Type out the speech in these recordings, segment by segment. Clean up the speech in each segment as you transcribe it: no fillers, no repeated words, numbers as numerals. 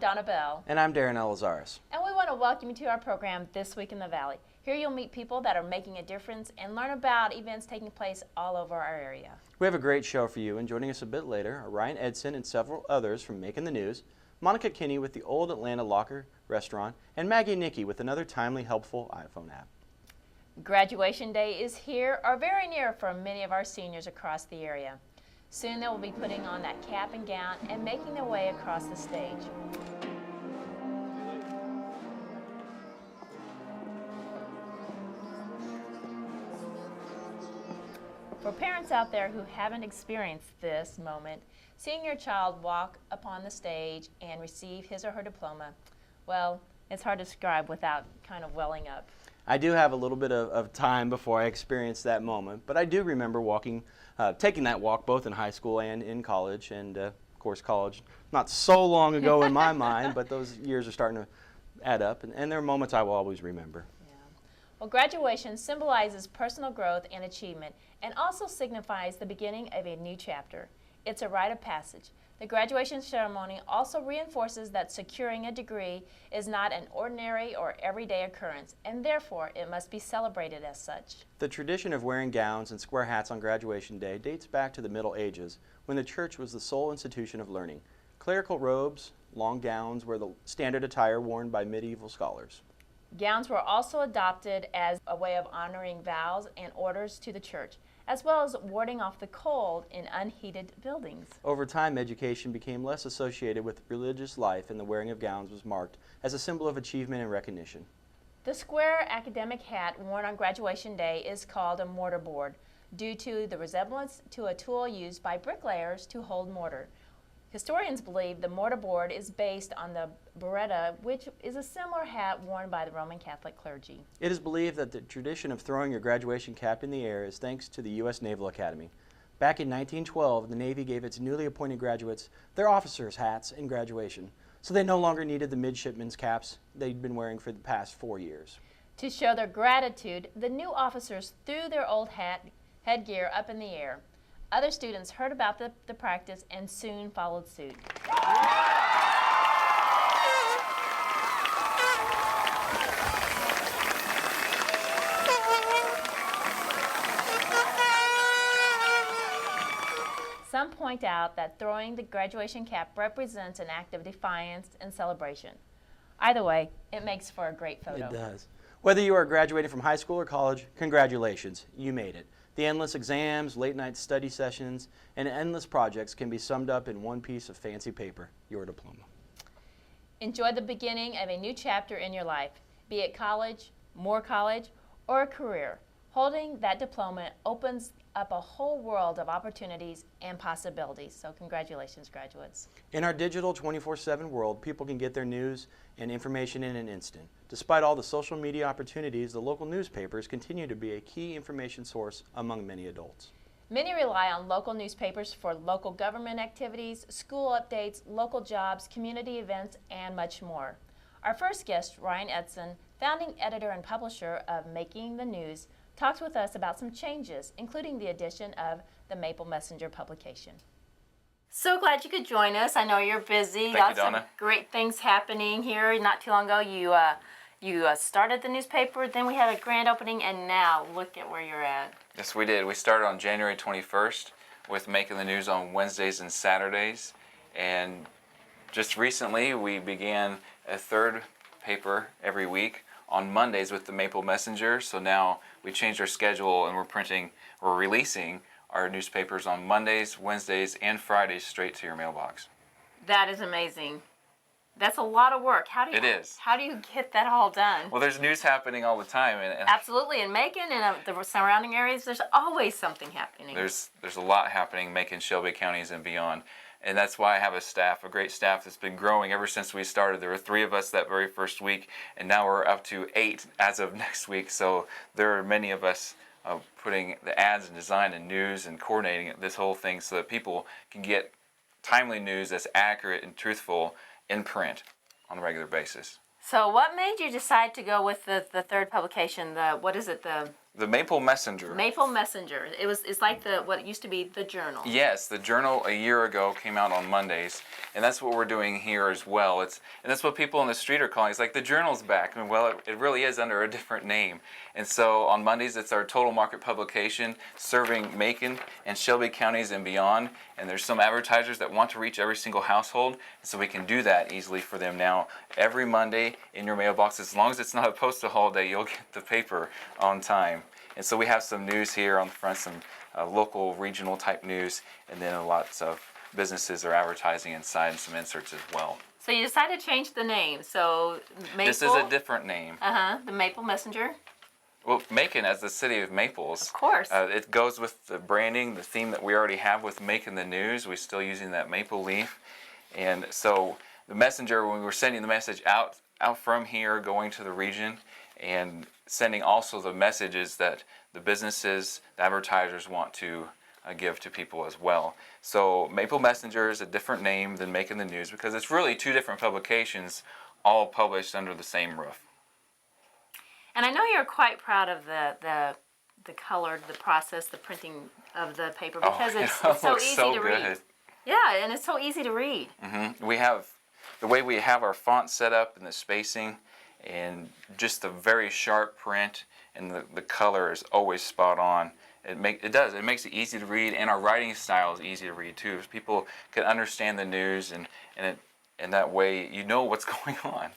Donna Bell. And I'm Darren Elizaris. And we want to welcome you to our program, This Week in the Valley. Here you'll meet people that are making a difference and learn about events taking place all over our area. We have a great show for you, and joining us a bit later are Ryan Edson and several others from Making the News, Monica Kinney with the Old Atlanta Locker Restaurant, and Maggie Nicky with another timely, helpful iPhone app. Graduation day is here or very near for many of our seniors across the area. Soon they will be putting on that cap and gown and making their way across the stage. For parents out there who haven't experienced this moment, seeing your child walk upon the stage and receive his or her diploma, well, it's hard to describe without kind of welling up. I do have a little bit of time before I experienced that moment, but I do remember taking that walk both in high school and in college, and of course college, not so long ago in my mind, but those years are starting to add up, and there are moments I will always remember. Yeah. Well, graduation symbolizes personal growth and achievement, and also signifies the beginning of a new chapter. It's a rite of passage. The graduation ceremony also reinforces that securing a degree is not an ordinary or everyday occurrence, and therefore it must be celebrated as such. The tradition of wearing gowns and square hats on graduation day dates back to the Middle Ages, when the church was the sole institution of learning. Clerical robes, long gowns were the standard attire worn by medieval scholars. Gowns were also adopted as a way of honoring vows and orders to the church, as well as warding off the cold in unheated buildings. Over time, education became less associated with religious life, and the wearing of gowns was marked as a symbol of achievement and recognition. The square academic hat worn on graduation day is called a mortarboard, due to the resemblance to a tool used by bricklayers to hold mortar. Historians believe the mortarboard is based on the biretta, which is a similar hat worn by the Roman Catholic clergy. It is believed that the tradition of throwing your graduation cap in the air is thanks to the U.S. Naval Academy. Back in 1912, the Navy gave its newly appointed graduates their officers' hats in graduation, so they no longer needed the midshipmen's caps they'd been wearing for the past 4 years. To show their gratitude, the new officers threw their old headgear up in the air. Other students heard about the practice and soon followed suit. Some point out that throwing the graduation cap represents an act of defiance and celebration. Either way, it makes for a great photo. It does. Whether you are graduating from high school or college, congratulations, you made it. The endless exams, late-night study sessions, and endless projects can be summed up in one piece of fancy paper, your diploma. Enjoy the beginning of a new chapter in your life, be it college, more college, or a career. Holding that diploma opens up a whole world of opportunities and possibilities. So congratulations, graduates. In our digital 24/7 world, people can get their news and information in an instant. Despite all the social media opportunities, the local newspapers continue to be a key information source among many adults. Many rely on local newspapers for local government activities, school updates, local jobs, community events, and much more. Our first guest, Ryan Edson, founding editor and publisher of Making the News, talks with us about some changes, including the addition of the Maple Messenger publication. So glad you could join us. I know you're busy. Thank you, Some Donna. great things happening here. Not too long ago, you started the newspaper, then we had a grand opening, and now look at where you're at. Yes, we did. We started on January 21st with Making the News on Wednesdays and Saturdays. And just recently, we began a third paper every week on Mondays with the Maple Messenger. So now we changed our schedule, and we're releasing our newspapers on Mondays, Wednesdays, and Fridays straight to your mailbox. That is amazing. That's a lot of work. It is. How do you get that all done? Well, there's news happening all the time. And Absolutely. In Macon and the surrounding areas, there's always something happening. There's a lot happening, Macon, Shelby counties, and beyond. And that's why I have a great staff that's been growing ever since we started. There were 3 of us that very first week, and now we're up to 8 as of next week. So there are many of us putting the ads and design and news and coordinating this whole thing so that people can get timely news that's accurate and truthful in print on a regular basis. So what made you decide to go with the third publication, the The Maple Messenger. Maple Messenger. It's like what used to be the Journal. Yes, the Journal a year ago came out on Mondays, and that's what we're doing here as well. And that's what people in the street are calling. It's like the Journal's back. I mean, well, it really is under a different name. And so on Mondays, it's our total market publication serving Macon and Shelby counties and beyond. And there's some advertisers that want to reach every single household, and so we can do that easily for them now. Every Monday in your mailbox, as long as it's not a postal holiday, you'll get the paper on time. And so we have some news here on the front, some local, regional type news, and then lots of businesses are advertising inside and some inserts as well. So you decided to change the name. So Maple. This is a different name. The Maple Messenger. Well, Macon as the city of maples. Of course. It goes with the branding, the theme that we already have with Macon the News. We're still using that maple leaf. And so the messenger, when we were sending the message out from here, going to the region, and sending also the messages that the businesses, the advertisers want to give to people as well. So Maple Messenger is a different name than Macon the News because it's really two different publications all published under the same roof. And I know you're quite proud of the color, the process, the printing of the paper because it's so easy to read. Yeah, and it's so easy to read. We have the way we have our font set up and the spacing and just the very sharp print, and the color is always spot on. It makes it easy to read, and our writing style is easy to read too. People can understand the news, and that way you know what's going on.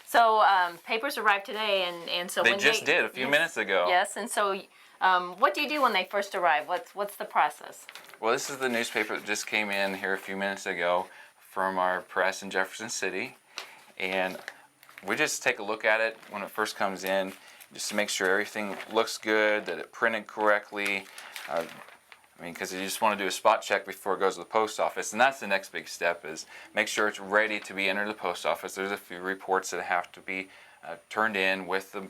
So papers arrived today, and so they just did a few minutes ago. Yes, and so what do you do when they first arrive? What's the process? Well, this is the newspaper that just came in here a few minutes ago from our press in Jefferson City, and we just take a look at it when it first comes in, just to make sure everything looks good, that it printed correctly. Because you just want to do a spot check before it goes to the post office, and that's the next big step, is make sure it's ready to be entered to the post office. There's a few reports that have to be turned in with the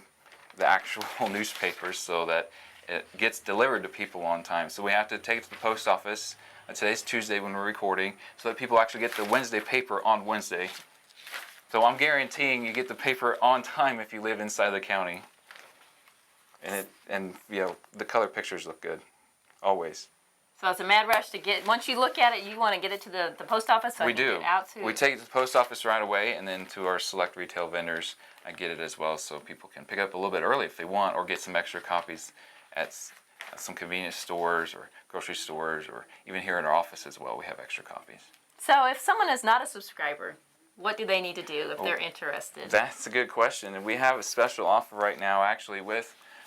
actual newspapers so that it gets delivered to people on time. So we have to take it to the post office. Today's Tuesday when we're recording, so that people actually get the Wednesday paper on Wednesday. So I'm guaranteeing you get the paper on time if you live inside the county. And the color pictures look good, always. So it's a mad rush to get. Once you look at it, you want to get it to the post office. So We I can do. Get out to. We take it to the post office right away, and then to our select retail vendors, I get it as well, so people can pick it up a little bit early if they want, or get some extra copies at some convenience stores or grocery stores, or even here in our office as well. We have extra copies. So if someone is not a subscriber, what do they need to do if they're interested? That's a good question, and we have a special offer right now, actually,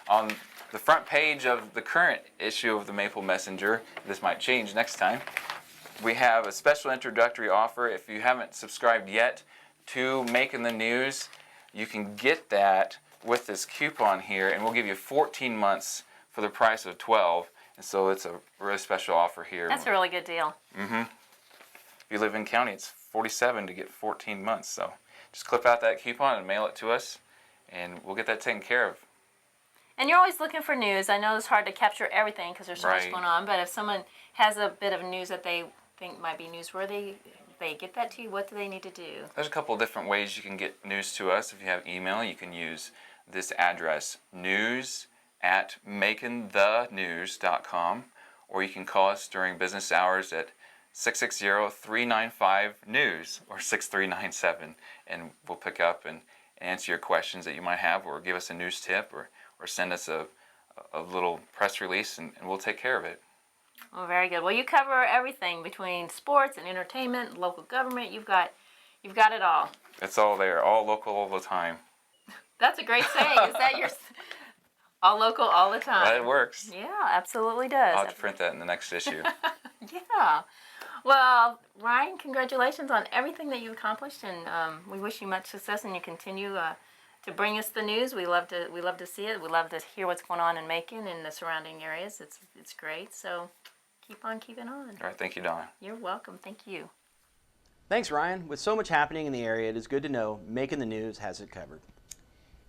on the front page of the current issue of the Maple Messenger. This might change next time. We have a special introductory offer. If you haven't subscribed yet to Macon the News, you can get that with this coupon here, and we'll give you 14 months for the price of 12. And so it's a really special offer here. That's a really good deal. If you live in county, it's $47 to get 14 months. So just clip out that coupon and mail it to us, and we'll get that taken care of. And you're always looking for news. I know it's hard to capture everything because there's so much going on, but if someone has a bit of news that they think might be newsworthy, they get that to you, what do they need to do? There's a couple of different ways you can get news to us. If you have email, you can use this address, news@maconthenews.com, or you can call us during business hours at 660-395-NEWS or 6397, and we'll pick up and answer your questions that you might have, or give us a news tip, or send us a little press release, and we'll take care of it. Well, very good. Well, you cover everything between sports and entertainment, local government. You've got it all. It's all there, all local all the time. That's a great saying. Is that your all local all the time? That works. Yeah, absolutely does. I'll have to print that in the next issue. Yeah. Well, Ryan, congratulations on everything that you accomplished, and we wish you much success, and you continue to bring us the news. We love to see it. We love to hear what's going on in Macon and the surrounding areas. It's great. So keep on keeping on. All right, thank you, Donna. You're welcome. Thank you. Thanks, Ryan. With so much happening in the area, it is good to know Macon the News has it covered.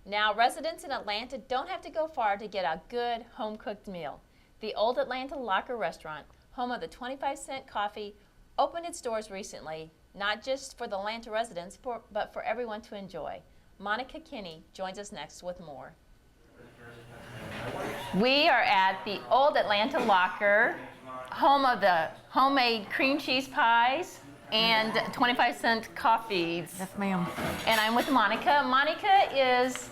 Now, residents in Atlanta don't have to go far to get a good home-cooked meal. The Old Atlanta Locker Restaurant, home of the 25-cent coffee, opened its doors recently, not just for the Atlanta residents, but for everyone to enjoy. Monica Kinney joins us next with more. We are at the Old Atlanta Locker, home of the homemade cream cheese pies and 25-cent coffees. Yes, ma'am. And I'm with Monica. Monica is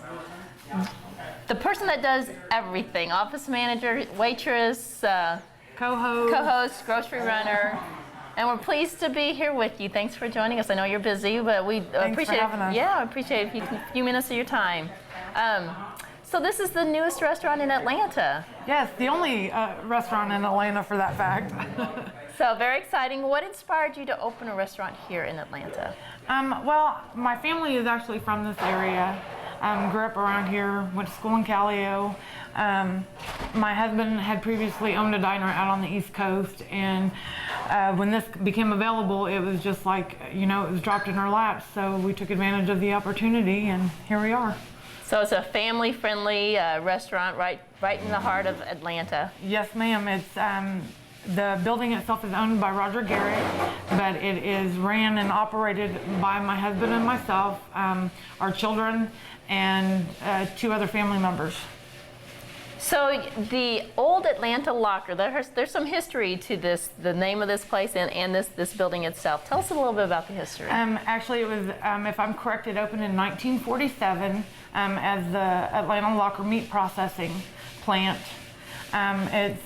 the person that does everything. Office manager, waitress, co-host, grocery runner. And we're pleased to be here with you. Thanks for joining us. I know you're busy, but we appreciate having us. Yeah, I appreciate a few minutes of your time. So this is the newest restaurant in Atlanta. Yes, the only restaurant in Atlanta for that fact. So very exciting. What inspired you to open a restaurant here in Atlanta? Well, my family is actually from this area. Grew up around here, went to school in Callio. My husband had previously owned a diner out on the East Coast, and when this became available, it was just like, it was dropped in our laps. So we took advantage of the opportunity, and here we are. So it's a family-friendly restaurant right in the heart of Atlanta. Yes, ma'am. It's the building itself is owned by Roger Garrett, but it is ran and operated by my husband and myself, our children, and 2 other family members. So the Old Atlanta Locker, there's some history to this, the name of this place and this building itself. Tell us a little bit about the history. Actually, it was, if I'm correct, it opened in 1947 as the Atlanta Locker Meat Processing Plant. It's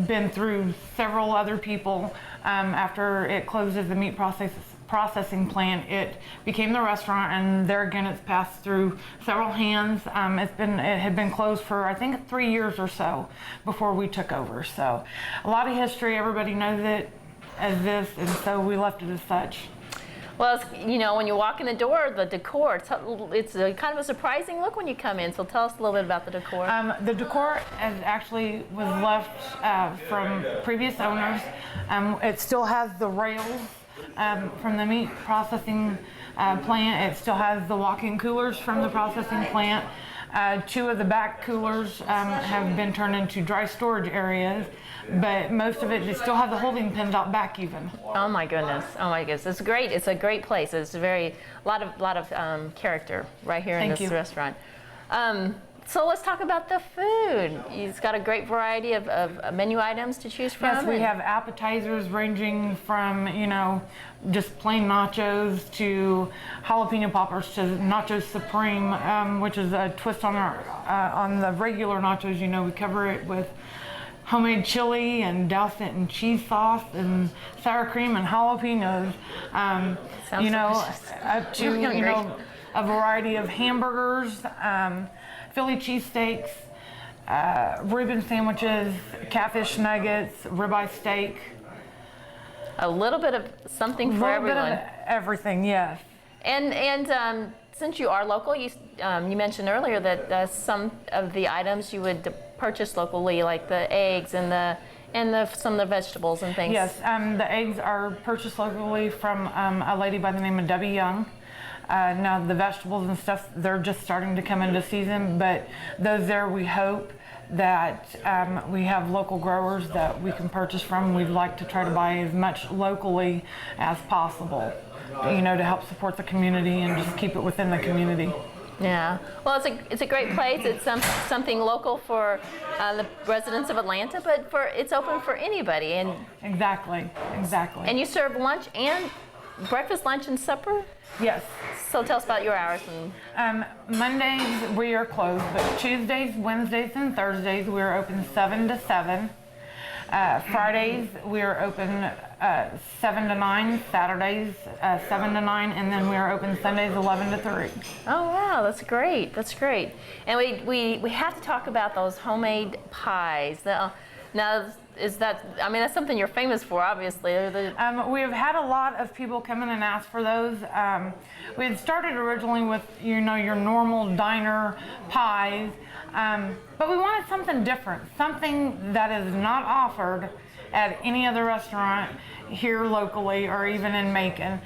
been through several other people. After it closed as the meat processing plant, it became the restaurant, and there again it's passed through several hands. It had been closed for I think 3 years or so before we took over. So a lot of history. Everybody knows it as this, and so we left it as such. Well, when you walk in the door, the decor, it's a kind of a surprising look when you come in. So tell us a little bit about the decor. The decor actually was left from previous owners. It still has the rails from the meat processing plant. It still has the walk-in coolers from the processing plant. 2 of the back coolers have been turned into dry storage areas, but most of it still has the holding pens out back even. Oh my goodness! It's great. It's a great place. It's a lot of character right here in this restaurant. So let's talk about the food. It's got a great variety of menu items to choose from. Yes, we have appetizers ranging from, just plain nachos to jalapeno poppers to Nacho Supreme, which is a twist on on the regular nachos. We cover it with homemade chili and douse it in cheese sauce and sour cream and jalapenos. Up to, a variety of hamburgers, Philly cheesesteaks, Reuben sandwiches, catfish nuggets, ribeye steak. A little bit of something for everyone. A little bit of everything, yes. And since you are local, you mentioned earlier that some of the items you would purchase locally, like the eggs and some of the vegetables and things. Yes, the eggs are purchased locally from a lady by the name of Debbie Young. Now the vegetables and stuff, they're just starting to come into season, but those there we hope that we have local growers that we can purchase from. We'd like to try to buy as much locally as possible, to help support the community and just keep it within the community. Yeah, well, it's a great place. It's something local for the residents of Atlanta, but it's open for anybody. And exactly. And you serve lunch and breakfast, lunch, and supper? Yes. So tell us about your hours. Mondays we are closed, but Tuesdays, Wednesdays, and Thursdays we are open 7 to 7. Fridays we are open 7 to 9. Saturdays 7 to 9, and then we are open Sundays 11 to 3. Oh wow, that's great. And we have to talk about those homemade pies. Now, that's something you're famous for, obviously. We have had a lot of people come in and ask for those. We had started originally with, your normal diner pies, but we wanted something different, something that is not offered at any other restaurant here locally or even in Macon.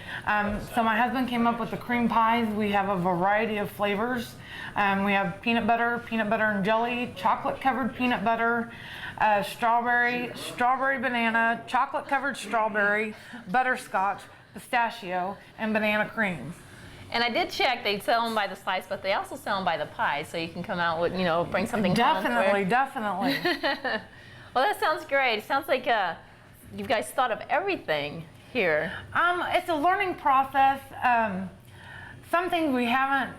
So my husband came up with the cream pies. We have a variety of flavors. We have peanut butter and jelly, chocolate covered peanut butter, strawberry banana, chocolate covered strawberry, butterscotch, pistachio, and banana cream. And I did check, they sell them by the slice, but they also sell them by the pie, so you can come out with, bring something home. Definitely. Well, that sounds great. It sounds like you guys thought of everything here. It's a learning process. Some things we haven't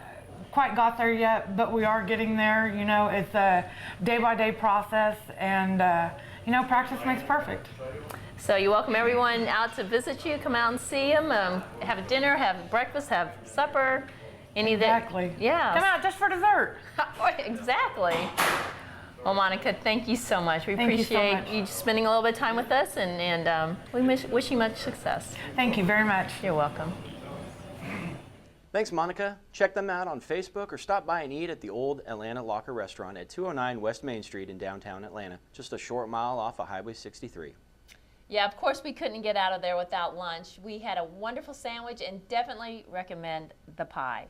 quite got there yet, but we are getting there. It's a day-by-day process, and practice makes perfect. So you welcome everyone out to visit you. Come out and see them. Have a dinner, have breakfast, have supper. Exactly. Yeah. Come out just for dessert. Exactly. Well, Monica, thank you so much. We Thank you so appreciate much. you spending a little bit of time with us, and we wish you much success. Thank you very much. You're welcome. Thanks, Monica. Check them out on Facebook or stop by and eat at the Old Atlanta Locker Restaurant at 209 West Main Street in downtown Atlanta, just a short mile off of Highway 63. Yeah, of course we couldn't get out of there without lunch. We had a wonderful sandwich and definitely recommend the pie.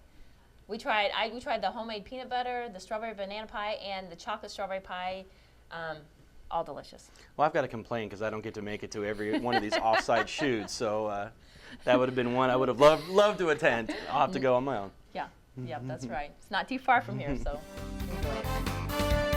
We tried the homemade peanut butter, the strawberry banana pie, and the chocolate strawberry pie. All delicious. Well, I've got to complain because I don't get to make it to every one of these offsite shoots, so that would have been one I would have loved to attend. I'll have to go on my own. Yeah, that's right. It's not too far from here, so enjoy it.